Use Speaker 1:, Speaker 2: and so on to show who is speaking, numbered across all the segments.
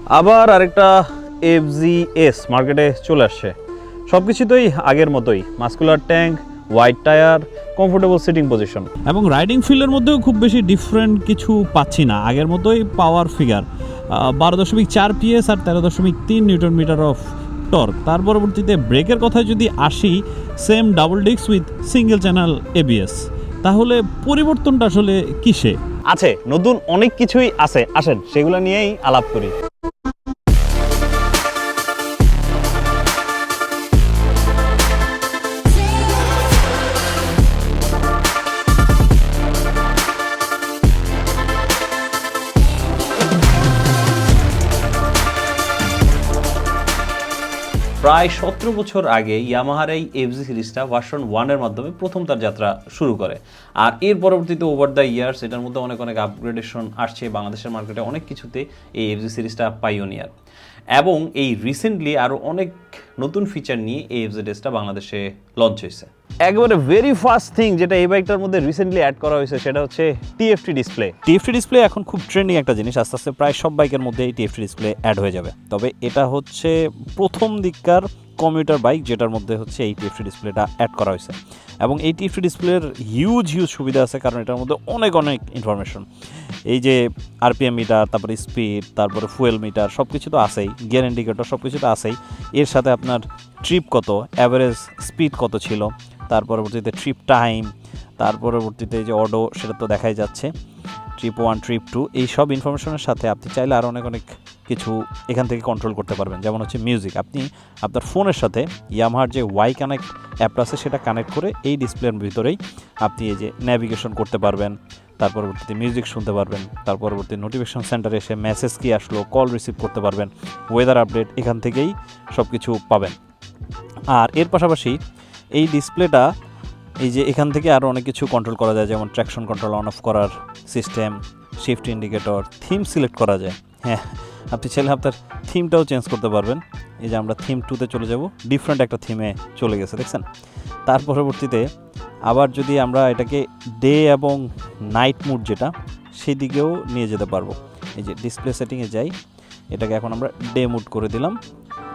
Speaker 1: আবার আরেকটা FZS মার্কেটে চলে আসছে। সব কিছুতেই আগের মতোই, muscular tank, wide tyre, comfortable seating position, এবং রাইডিং ফিল্ডের মধ্যেও খুব বেশি ডিফারেন্ট কিছু পাচ্ছি না। আগের মতোই পাওয়ার ফিগার 12.4 PS আর 13.3 নিউটন মিটার অফ টর্ক। তার পরবর্তীতে ব্রেকের কথায় যদি আসি, same double disk with single channel ABS। তাহলে পরিবর্তনটা আসলে কিসে? আছে নতুন অনেক কিছুই আছে, আসেন সেগুলো নিয়েই আলাপ করি। প্রায় 17 বছর আগে ইয়ামাহার এই FZ সিরিজটা ভার্সন 1 এর মাধ্যমে প্রথম তার যাত্রা শুরু করে। আর এর পরবর্তীতে ওভার দ্য ইয়ার্স এটার মধ্যে অনেক অনেক আপগ্রেডেশন আসছে। বাংলাদেশের মার্কেটে অনেক কিছুতে এই FZ সিরিজটা পাইওনিয়ার, এবং এই রিসেন্টলি আরও অনেক নতুন ফিচার নিয়ে এই FZS-টা বাংলাদেশে লঞ্চ হয়েছে। একেবারে ভেরি ফার্স্ট থিং যেটা এই বাইকটার মধ্যে রিসেন্টলি অ্যাড করা হয়েছে সেটা হচ্ছে TFT ডিসপ্লে। TFT ডিসপ্লে এখন খুব ট্রেন্ডিং একটা জিনিস। আস্তে আস্তে প্রায় সব বাইকের মধ্যে এই TFT ডিসপ্লে অ্যাড হয়ে যাবে। তবে এটা হচ্ছে প্রথম দিককার কমিউটার বাইক যেটার মধ্যে হচ্ছে এই TFT ডিসপ্লেটা অ্যাড করা হয়েছে, এবং এই TFT ডিসপ্লের হিউজ সুবিধা আছে, কারণ এটার মধ্যে অনেক ইনফরমেশন। এই যে RPM মিটার, তারপরে স্পিড, তারপরে ফুয়েল মিটার, সব কিছু তো আছেই, গিয়ার ইন্ডিকেটর, সব কিছু তো আছেই। এর সাথে আপনার ট্রিপ কত, অ্যাভারেজ স্পিড কত ছিল, তার পরবর্তীতে ট্রিপ টাইম, তার পরবর্তীতে যে অডো সেটা তো দেখাই যাচ্ছে, ট্রিপ 1, ট্রিপ 2, এই সব ইনফরমেশনের সাথে আপনি চাইলে আরও অনেক কিছু এখান থেকে কন্ট্রোল করতে পারবেন। যেমন হচ্ছে মিউজিক, আপনি আপনার ফোনের সাথে ইয়ামাহার যে ওয়াই কানেক্ট অ্যাপটা আছে সেটা কানেক্ট করে এই ডিসপ্লের ভিতরেই আপনি এই যে ন্যাভিগেশন করতে পারবেন, তার পরবর্তীতে মিউজিক শুনতে পারবেন, তার পরবর্তী নোটিফিকেশন সেন্টারে এসে মেসেজ কি আসলো, কল রিসিভ করতে পারবেন, ওয়েদার আপডেট এখান থেকেই সব কিছু পাবেন। আর এর পাশাপাশি এই ডিসপ্লেটা এই যে এখান থেকে আরও অনেক কিছু কন্ট্রোল করা যায়, যেমন ট্র্যাকশন কন্ট্রোল অন অফ করার system, shift indicator, theme select করা যায়। হ্যাঁ, আপনি চাইলে আপনার থিমটাও চেঞ্জ করতে পারবেন। এই যে আমরা থিম 2তে চলে যাব, ডিফারেন্ট একটা থিমে চলে গেছে, দেখছেন। তার পরবর্তীতে আবার যদি আমরা এটাকে ডে এবং নাইট মুড যেটা, সেই দিকেও নিয়ে যেতে পারবো। এই যে ডিসপ্লে সেটিংয়ে যাই, এটাকে এখন আমরা ডে মুড করে দিলাম।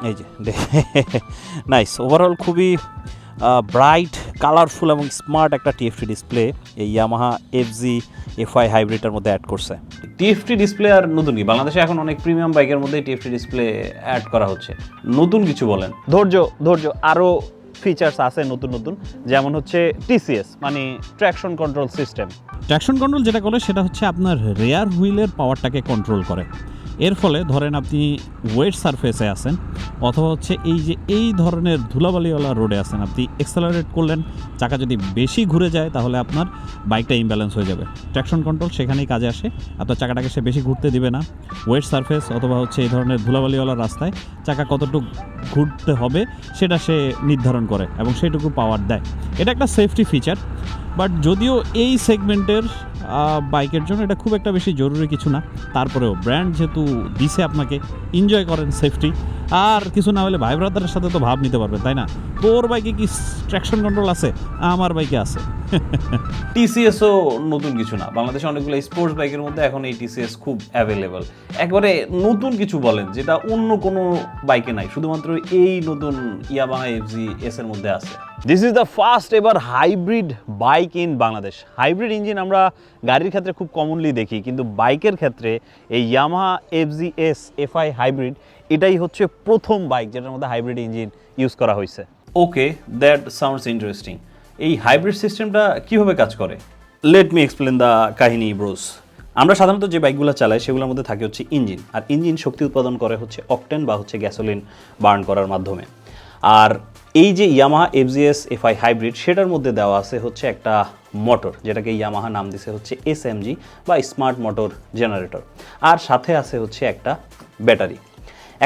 Speaker 1: এই যে ডে, নাইস। ওভারঅল খুবই ব্রাইট, কালারফুল এবং স্মার্ট একটা TFT ডিসপ্লে এই ইয়ামাহা FZ FI হাইব্রিডের মধ্যে অ্যাড করছে। TFT ডিসপ্লে আর নতুন কি, বাংলাদেশে এখন অনেক প্রিমিয়াম বাইকের মধ্যে TFT ডিসপ্লে অ্যাড করা হচ্ছে। নতুন কিছু বলেন? ধৈর্য, আরও ফিচার্স আছে নতুন, যেমন হচ্ছে TCS মানে traction control system. Traction control যেটা করে সেটা হচ্ছে আপনার রেয়ার হুইলের পাওয়ারটাকে কন্ট্রোল করে। এর ফলে ধরেন আপনি ওয়েট সারফেসে আছেন, অথবা হচ্ছে এই ধরনের ধুলাবালিওয়ালা রোডে আছেন, আপনি এক্সেলারেট করলেন, চাকা যদি বেশি ঘুরে যায় তাহলে আপনার বাইকটা ইমব্যালেন্স হয়ে যাবে। ট্র্যাকশন কন্ট্রোল সেখানেই কাজে আসে। আপনার চাকাটাকে সে বেশি ঘুরতে দিবে না। ওয়েট সারফেস অথবা হচ্ছে এই ধরনের ধুলাবালিওয়ালা রাস্তায় চাকা কতটুকু ঘুরতে হবে সেটা সে নির্ধারণ করে এবং সেটুকু পাওয়ার দেয়। এটা একটা সেফটি ফিচার, বাট যদিও এই সেগমেন্টের বাইকের জন্য এটা খুব একটা বেশি জরুরি কিছু না, তারপরেও ব্র্যান্ড যেহেতু দিছে আপনাকে, এনজয় করেন সেফটি। আর কিছু না হলে ভাই ব্রাদারের সাথে তো ভাব নিতে পারবেন, তাই না? তোর বাইকে কি ট্র্যাকশন কন্ট্রোল আছে? আমার বাইকে আছে। TCSও নতুন কিছু না, বাংলাদেশে অনেকগুলো স্পোর্টস বাইকের মধ্যে এখন এই TCS খুব অ্যাভেলেবল। একবারে নতুন কিছু বলেন যেটা অন্য কোনো বাইকে নাই, শুধুমাত্র এই নতুন ইয়ামাহা FZS এর মধ্যে আছে। দিস ইজ দ্য ফার্স্ট এবার hybrid bike in Bangladesh. Hybrid engine আমরা গাড়ির ক্ষেত্রে খুব কমনলি দেখি, কিন্তু বাইকের ক্ষেত্রে এই ইয়ামাহা FZS FI হাইব্রিড এটাই হচ্ছে প্রথম বাইক যেটার মধ্যে হাইব্রিড ইঞ্জিন ইউজ করা হয়েছে। ওকে, দ্যাট সাউন্ডস ইন্টারেস্টিং। এই হাইব্রিড সিস্টেমটা কীভাবে কাজ করে? লেট মি এক্সপ্লেন দ্য কাহিনী ব্রোস। আমরা সাধারণত যে বাইকগুলো চালাই সেগুলোর মধ্যে থাকে হচ্ছে ইঞ্জিন, আর ইঞ্জিন শক্তি উৎপাদন করে হচ্ছে অকটেন বা হচ্ছে গ্যাসোলিন বার্ন করার মাধ্যমে। আর এই যে ইয়ামাহা FZS FI হাইব্রিড সেটার মধ্যে দেওয়া আছে হচ্ছে একটা মোটর, যেটাকে ইয়ামাহা নাম দিছে হচ্ছে SMG বা স্মার্ট মোটর জেনারেটর, আর সাথে আছে হচ্ছে একটা ব্যাটারি।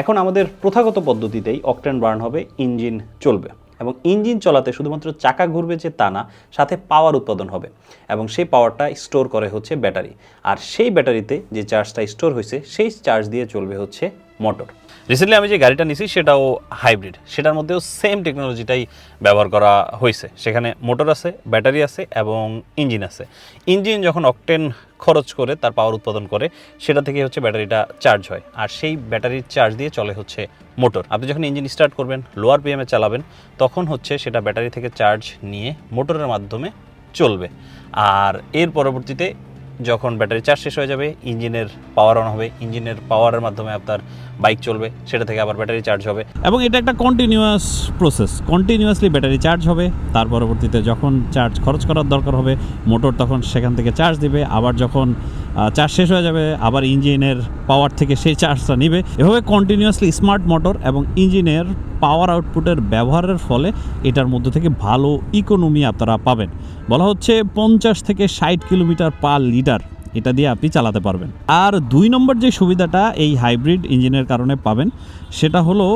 Speaker 1: এখন আমাদের প্রথাগত পদ্ধতিতেই অকটেন বার্ন হবে, ইঞ্জিন চলবে, এবং ইঞ্জিন চলাতে শুধুমাত্র চাকা ঘুরবে যে তা না, সাথে পাওয়ার উৎপাদন হবে, এবং সেই পাওয়ারটা স্টোর করে হচ্ছে ব্যাটারি। আর সেই ব্যাটারিতে যে চার্জটা স্টোর হয়েছে সেই চার্জ দিয়ে চলবে হচ্ছে মোটর। রিসেন্টলি আমি যে গাড়িটা নিছি সেটাও হাইব্রিড, সেটার মধ্যেও সেম টেকনোলজিটাই ব্যবহার করা হয়েছে। সেখানে মোটর আছে, ব্যাটারি আছে এবং ইঞ্জিন আছে। ইঞ্জিন যখন অকটেন খরচ করে তার পাওয়ার উৎপাদন করে, সেটা থেকে হচ্ছে ব্যাটারিটা চার্জ হয়, আর সেই ব্যাটারির চার্জ দিয়ে চলে হচ্ছে মোটর। আপনি যখন ইঞ্জিন স্টার্ট করবেন, লোয়ার পিএমে চালাবেন, তখন হচ্ছে সেটা ব্যাটারি থেকে চার্জ নিয়ে মোটরের মাধ্যমে চলবে। আর এর পরবর্তীতে যখন ব্যাটারি চার্জ শেষ হয়ে যাবে, ইঞ্জিনের পাওয়ার অন হবে, ইঞ্জিনের পাওয়ারের মাধ্যমে আপনার বাইক চলবে, সেটা থেকে আবার ব্যাটারি চার্জ হবে। এবং এটা একটা continuous process, continuously battery charge হবে। তার পরবর্তীতে যখন চার্জ খরচ করার দরকার হবে, মোটর তখন সেখান থেকে চার্জ দিবে। আবার যখন চার্জ শেষ হয়ে যাবে, আবার ইঞ্জিনের পাওয়ার থেকে সেই চার্জটা নিবে। এভাবে কন্টিনিউয়াসলি স্মার্ট মোটর এবং ইঞ্জিনের পাওয়ার আউটপুটের ব্যবহারের ফলে এটার মধ্যে থেকে ভালো ইকোনমি আপনারা পাবেন। বলা হচ্ছে 50 থেকে 60 কিলোমিটার পার লিটার এটা দিয়ে আপনি চালাতে পারবেন। আর 2 নম্বর যে সুবিধাটা এই হাইব্রিড ইঞ্জিনের কারণে পাবেন, সেটা হলো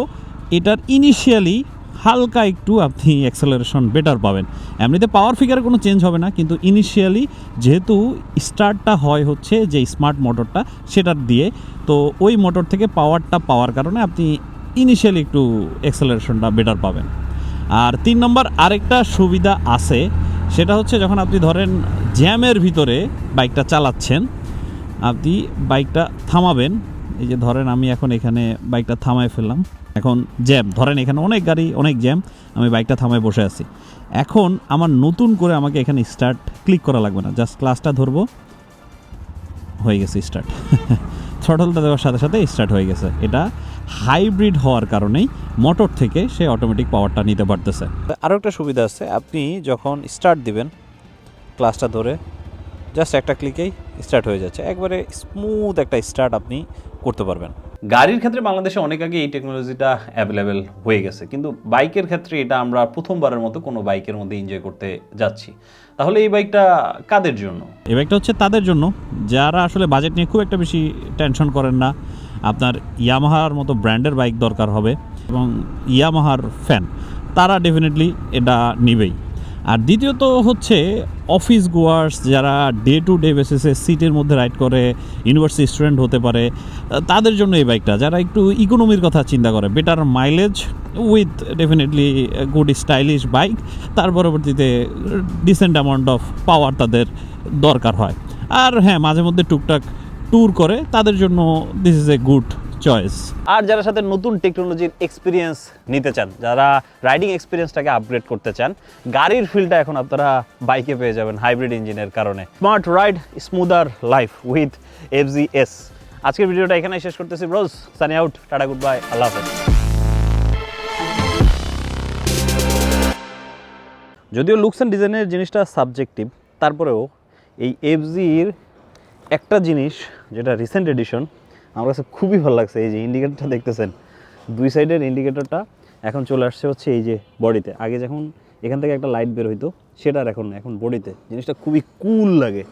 Speaker 1: এটার ইনিশিয়ালি হালকা একটু আপনি অ্যাক্সেলারেশন বেটার পাবেন। এমনিতে পাওয়ার ফিগারে কোনো চেঞ্জ হবে না, কিন্তু ইনিশিয়ালি যেহেতু স্টার্টটা হয় হচ্ছে যে স্মার্ট মোটরটা সেটার দিয়ে, তো ওই মোটর থেকে পাওয়ারটা পাওয়ার কারণে আপনি ইনিশিয়ালি একটু অ্যাক্সেলারেশনটা বেটার পাবেন। আর 3 নম্বর আরেকটা সুবিধা আছে, সেটা হচ্ছে যখন আপনি ধরেন জ্যামের ভিতরে বাইকটা চালাচ্ছেন, আপনি বাইকটা থামাবেন। এই যে ধরেন আমি এখন এখানে বাইকটা থামায় ফেললাম, এখন জ্যাম, ধরেন এখানে অনেক গাড়ি, অনেক জ্যাম, আমি বাইকটা থামায় বসে আছি। এখন আমার নতুন করে আমাকে এখানে স্টার্ট ক্লিক করা লাগবে না, জাস্ট ক্লাসটা ধরবো, হয়ে গেছে স্টার্ট। থ্রটলটা দেওয়ার সাথে সাথে স্টার্ট হয়ে গেছে। এটা হাইব্রিড হওয়ার কারণেই মোটর থেকে সে অটোমেটিক পাওয়ারটা নিতে পারতেছে। আরও একটা সুবিধা আছে, আপনি যখন স্টার্ট দিবেন ক্লাসটা ধরে জাস্ট একটা ক্লিকেই স্টার্ট হয়ে যাচ্ছে, একবারে স্মুথ একটা স্টার্ট আপনি করতে পারবেন। গাড়ির ক্ষেত্রে বাংলাদেশে অনেক আগে এই টেকনোলজিটা অ্যাভেলেবেল হয়ে গেছে, কিন্তু বাইকের ক্ষেত্রে এটা আমরা প্রথমবারের মতো কোনো বাইকের মধ্যে এনজয় করতে যাচ্ছি। তাহলে এই বাইকটা কাদের জন্য? এই বাইকটা হচ্ছে তাদের জন্য যারা আসলে বাজেট নিয়ে খুব একটা বেশি টেনশন করেন না। আপনার ইয়ামাহার মতো ব্র্যান্ডের বাইক দরকার হবে এবং ইয়ামাহার ফ্যান, তারা ডেফিনেটলি এটা নেবেই। আর দ্বিতীয়ত হচ্ছে অফিস গোয়ার্স যারা ডে টু ডে বেসিসে সিটের মধ্যে রাইড করে, ইউনিভার্সিটি স্টুডেন্ট হতে পারে, তাদের জন্য এই বাইকটা। যারা একটু ইকোনমির কথা চিন্তা করে, better mileage with definitely good stylish bike, তার পরবর্তীতে ডিসেন্ট অ্যামাউন্ট অফ পাওয়ার তাদের দরকার হয়। আর হ্যাঁ, মাঝে মধ্যে টুকটাক ট্যুর করে, তাদের জন্য this is a good choice. আর যারা সাথে নতুন টেকনোলজির এক্সপিরিয়েন্স নিতে চান, যারা রাইডিং এক্সপিরিয়েন্সটাকে আপগ্রেড করতে চান, গাড়ির ফিলটা এখন আপনারা বাইকে পেয়ে যাবেন হাইব্রিড ইঞ্জিনের কারণে। Smart ride, smoother life with FZS। আজকের ভিডিওটা এখানে শেষ করতেছি bros, Sunny out, tata, good bye, আল্লাহ হাফেজ। যদিও লুকস অ্যান্ড ডিজাইনের জিনিসটা সাবজেক্টিভ, তারপরেও এই FZর একটা জিনিস যেটা রিসেন্ট এডিশন আমার কাছে খুবই ভালো লাগছে। এই যে ইন্ডিকেটরটা দেখতেছেন, 2 সাইডের ইন্ডিকেটরটা এখন চলে আসছে হচ্ছে এই যে বডিতে। আগে যখন এখান থেকে একটা লাইট বের হইতো, সেটার এখন বডিতে। জিনিসটা খুবই কুল লাগে।